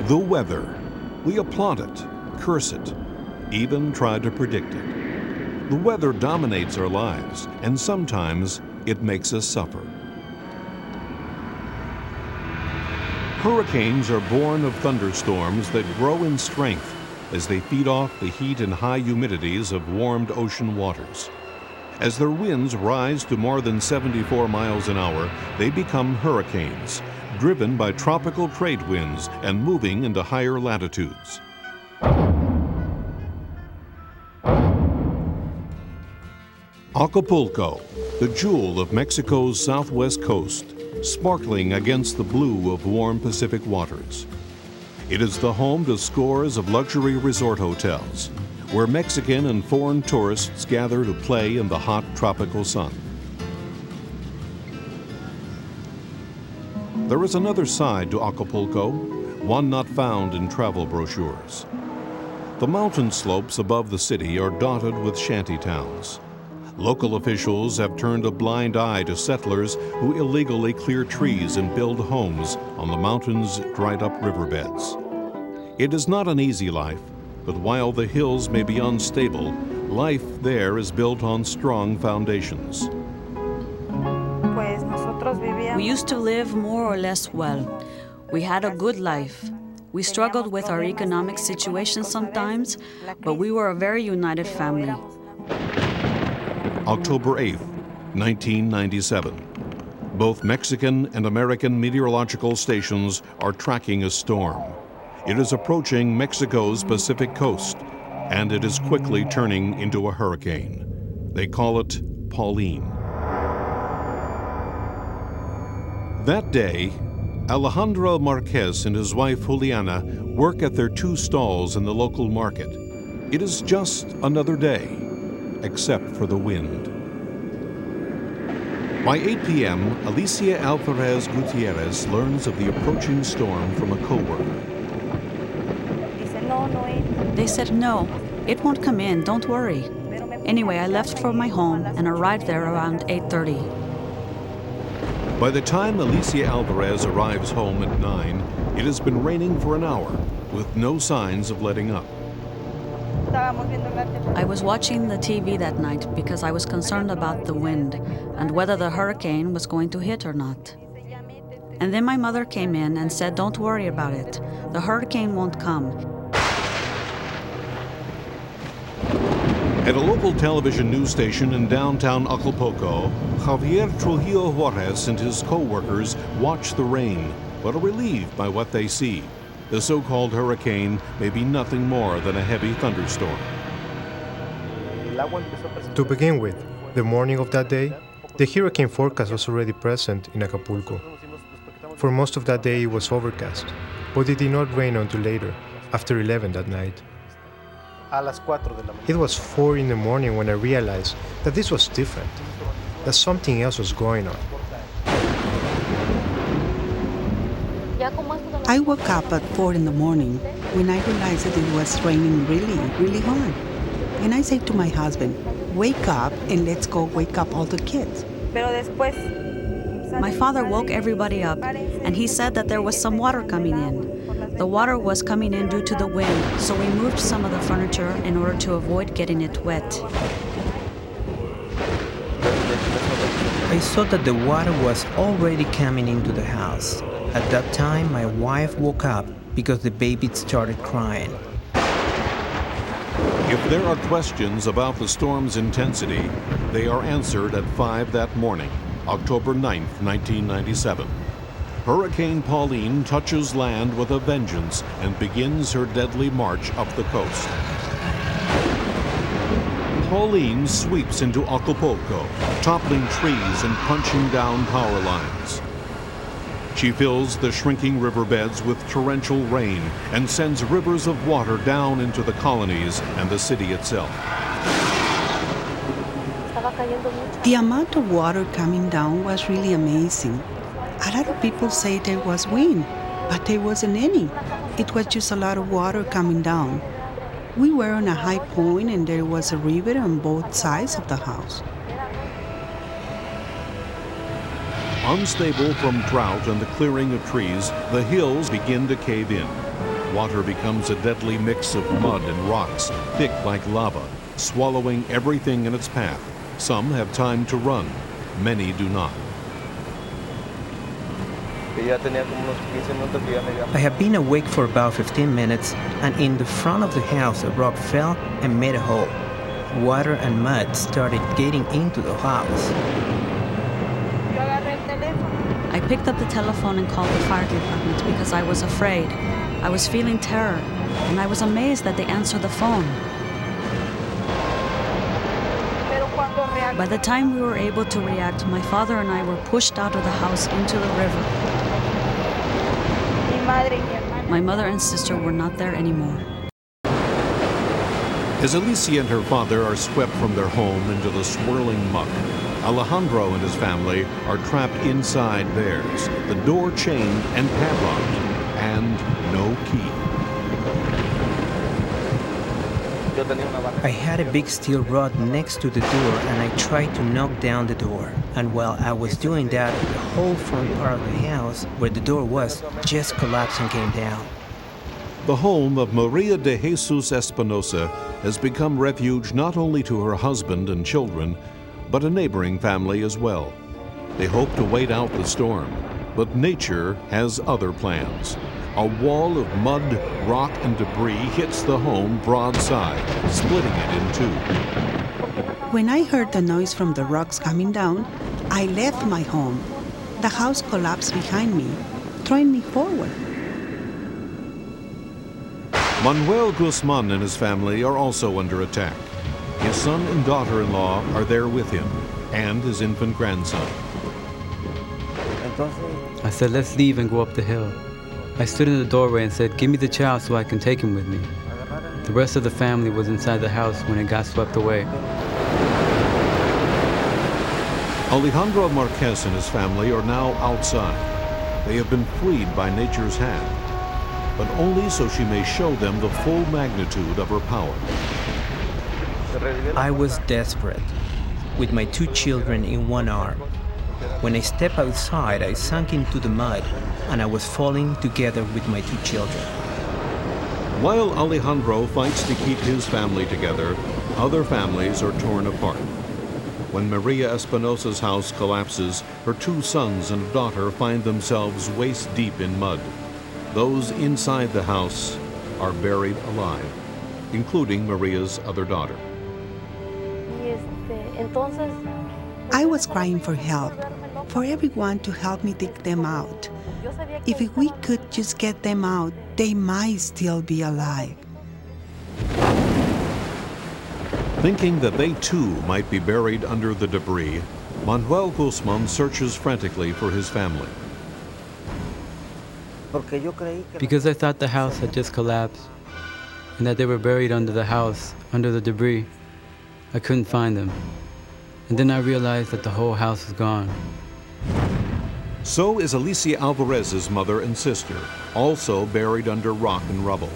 The weather. We applaud it, curse it, even try to predict it. The weather dominates our lives, and sometimes it makes us suffer. Hurricanes are born of thunderstorms that grow in strength as they feed off the heat and high humidities of warmed ocean waters. As their winds rise to more than 74 miles an hour, they become hurricanes, driven by tropical trade winds and moving into higher latitudes. Acapulco, the jewel of Mexico's southwest coast, sparkling against the blue of warm Pacific waters. It is the home to scores of luxury resort hotels, where Mexican and foreign tourists gather to play in the hot tropical sun. There is another side to Acapulco, one not found in travel brochures. The mountain slopes above the city are dotted with shanty towns. Local officials have turned a blind eye to settlers who illegally clear trees and build homes on the mountain's dried-up riverbeds. It is not an easy life, but while the hills may be unstable, life there is built on strong foundations. We used to live more or less well. We had a good life. We struggled with our economic situation sometimes, but we were a very united family. October 8, 1997. Both Mexican and American meteorological stations are tracking a storm. It is approaching Mexico's Pacific coast, and it is quickly turning into a hurricane. They call it Pauline. That day, Alejandro Marquez and his wife Juliana work at their 2 stalls in the local market. It is just another day, except for the wind. By 8 p.m., Alicia Alvarez Gutierrez learns of the approaching storm from a co-worker. They said, no, it won't come in, don't worry. Anyway, I left for my home and arrived there around 8:30. By the time Alicia Alvarez arrives home at 9, it has been raining for an hour, with no signs of letting up. I was watching the TV that night because I was concerned about the wind and whether the hurricane was going to hit or not. And then my mother came in and said, don't worry about it. The hurricane won't come. At a local television news station in downtown Acapulco, Javier Trujillo Juarez and his co-workers watch the rain, but are relieved by what they see. The so-called hurricane may be nothing more than a heavy thunderstorm. To begin with, the morning of that day, the hurricane forecast was already present in Acapulco. For most of that day it was overcast, but it did not rain until later, after 11 that night. It was 4 in the morning when I realized that this was different, that something else was going on. I woke up at 4 in the morning when I realized that it was raining really, really hard. And I said to my husband, wake up and let's go wake up all the kids. My father woke everybody up and he said that there was some water coming in. The water was coming in due to the wind, so we moved some of the furniture in order to avoid getting it wet. I saw that the water was already coming into the house. At that time, my wife woke up because the baby started crying. If there are questions about the storm's intensity, they are answered at 5 that morning, October 9th, 1997. Hurricane Pauline touches land with a vengeance and begins her deadly march up the coast. Pauline sweeps into Acapulco, toppling trees and punching down power lines. She fills the shrinking riverbeds with torrential rain and sends rivers of water down into the colonies and the city itself. The amount of water coming down was really amazing. A lot of people say there was wind, but there wasn't any. It was just a lot of water coming down. We were on a high point and there was a river on both sides of the house. Unstable from drought and the clearing of trees, the hills begin to cave in. water becomes a deadly mix of mud and rocks, thick like lava, swallowing everything in its path. Some have time to run, many do not. I have been awake for about 15 minutes, and in the front of the house a rock fell and made a hole. Water and mud started getting into the house. I picked up the telephone and called the fire department because I was afraid. I was feeling terror, and I was amazed that they answered the phone. By the time we were able to react, my father and I were pushed out of the house into the river. My mother and sister were not there anymore. As Alicia and her father are swept from their home into the swirling muck, Alejandro and his family are trapped inside theirs, the door chained and padlocked, and no key. I had a big steel rod next to the door and I tried to knock down the door. And while I was doing that, the whole front part of the house where the door was just collapsed and came down. The home of Maria de Jesus Espinosa has become refuge not only to her husband and children, but a neighboring family as well. They hope to wait out the storm, but nature has other plans. A wall of mud, rock, and debris hits the home broadside, splitting it in two. When I heard the noise from the rocks coming down, I left my home. The house collapsed behind me, throwing me forward. Manuel Guzman and his family are also under attack. His son and daughter-in-law are there with him, and his infant grandson. I said, let's leave and go up the hill. I stood in the doorway and said, give me the child so I can take him with me. The rest of the family was inside the house when it got swept away. Alejandro Marquez and his family are now outside. They have been freed by nature's hand, but only so she may show them the full magnitude of her power. I was desperate, with my 2 children in one arm. When I stepped outside, I sank into the mud, and I was falling together with my 2 children. While Alejandro fights to keep his family together, other families are torn apart. When Maria Espinosa's house collapses, her 2 sons and a daughter find themselves waist deep in mud. Those inside the house are buried alive, including Maria's other daughter. I was crying for help, for everyone to help me take them out. If we could just get them out, they might still be alive. Thinking that they too might be buried under the debris, Manuel Guzman searches frantically for his family. Because I thought the house had just collapsed and that they were buried under the house, under the debris. I couldn't find them. And then I realized that the whole house was gone. So is Alicia Alvarez's mother and sister, also buried under rock and rubble.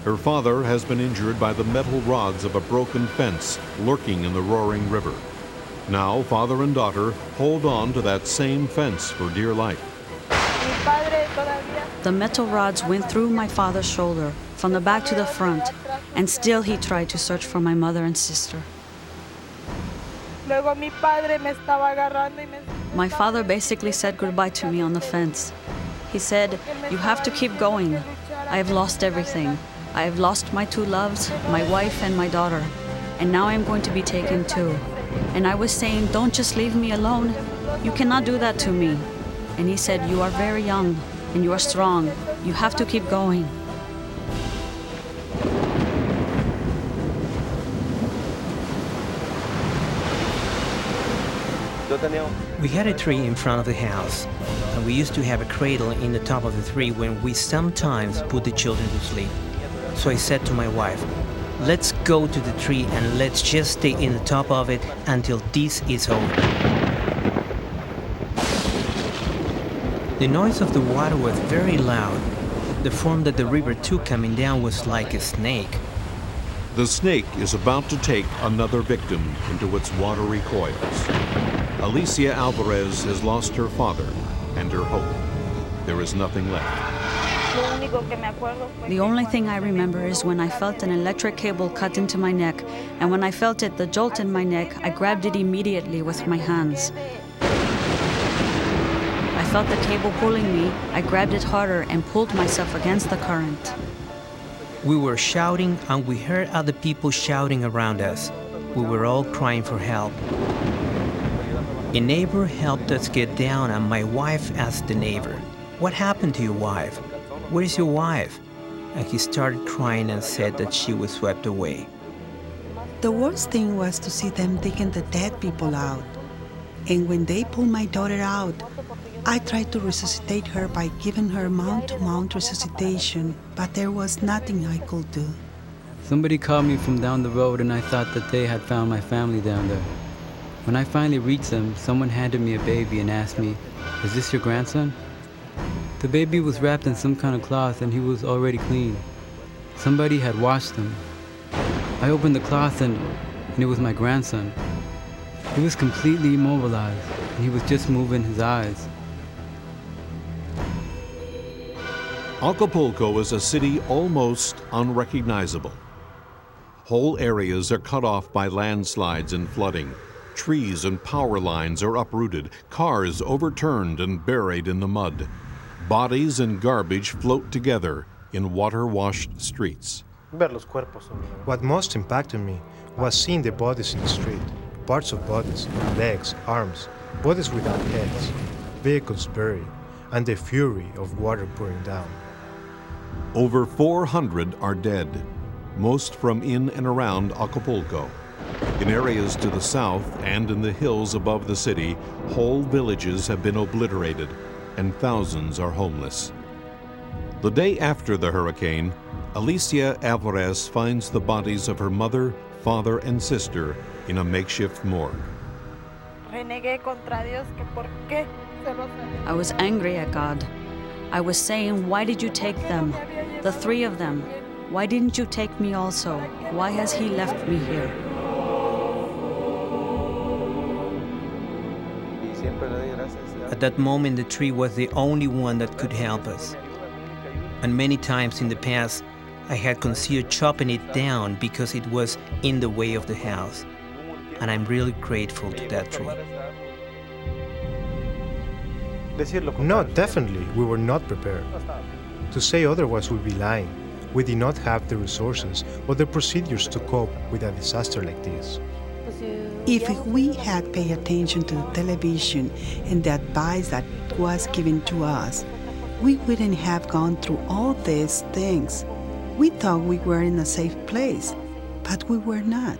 Her father has been injured by the metal rods of a broken fence lurking in the roaring river. Now father and daughter hold on to that same fence for dear life. The metal rods went through my father's shoulder, from the back to the front, and still he tried to search for my mother and sister. My father basically said goodbye to me on the fence. He said, "You have to keep going. I have lost everything. I have lost my 2 loves, my wife and my daughter, and now I'm going to be taken too." And I was saying, "Don't just leave me alone. You cannot do that to me." And he said, "You are very young and you are strong. You have to keep going." We had a tree in front of the house, and we used to have a cradle in the top of the tree when we sometimes put the children to sleep. So I said to my wife, let's go to the tree and let's just stay in the top of it until this is over. The noise of the water was very loud. The form that the river took coming down was like a snake. The snake is about to take another victim into its watery coils. Alicia Alvarez has lost her father and her hope. There is nothing left. The only thing I remember is when I felt an electric cable cut into my neck, and when I felt it, the jolt in my neck, I grabbed it immediately with my hands. I felt the cable pulling me, I grabbed it harder and pulled myself against the current. We were shouting and we heard other people shouting around us. We were all crying for help. A neighbor helped us get down and my wife asked the neighbor, "What happened to your wife? Where is your wife?" And he started crying and said that she was swept away. The worst thing was to see them digging the dead people out. And when they pulled my daughter out, I tried to resuscitate her by giving her mouth-to-mouth resuscitation, but there was nothing I could do. Somebody called me from down the road and I thought that they had found my family down there. When I finally reached them, someone handed me a baby and asked me, "Is this your grandson?" The baby was wrapped in some kind of cloth and he was already clean. Somebody had washed him. I opened the cloth and it was my grandson. He was completely immobilized and he was just moving his eyes. Acapulco is a city almost unrecognizable. Whole areas are cut off by landslides and flooding. Trees and power lines are uprooted, cars overturned and buried in the mud. Bodies and garbage float together in water-washed streets. What most impacted me was seeing the bodies in the street. Parts of bodies, legs, arms, bodies without heads, vehicles buried, and the fury of water pouring down. Over 400 are dead, most from in and around Acapulco. In areas to the south and in the hills above the city, whole villages have been obliterated and thousands are homeless. The day after the hurricane, Alicia Alvarez finds the bodies of her mother, father, and sister in a makeshift morgue. I was angry at God. I was saying, why did you take them? The three of them. Why didn't you take me also? Why has he left me here? At that moment, the tree was the only one that could help us. And many times in the past, I had considered chopping it down because it was in the way of the house. And I'm really grateful to that tree. No, definitely, we were not prepared. To say otherwise would be lying. We did not have the resources or the procedures to cope with a disaster like this. If we had paid attention to the television and the advice that was given to us, we wouldn't have gone through all these things. We thought we were in a safe place, but we were not.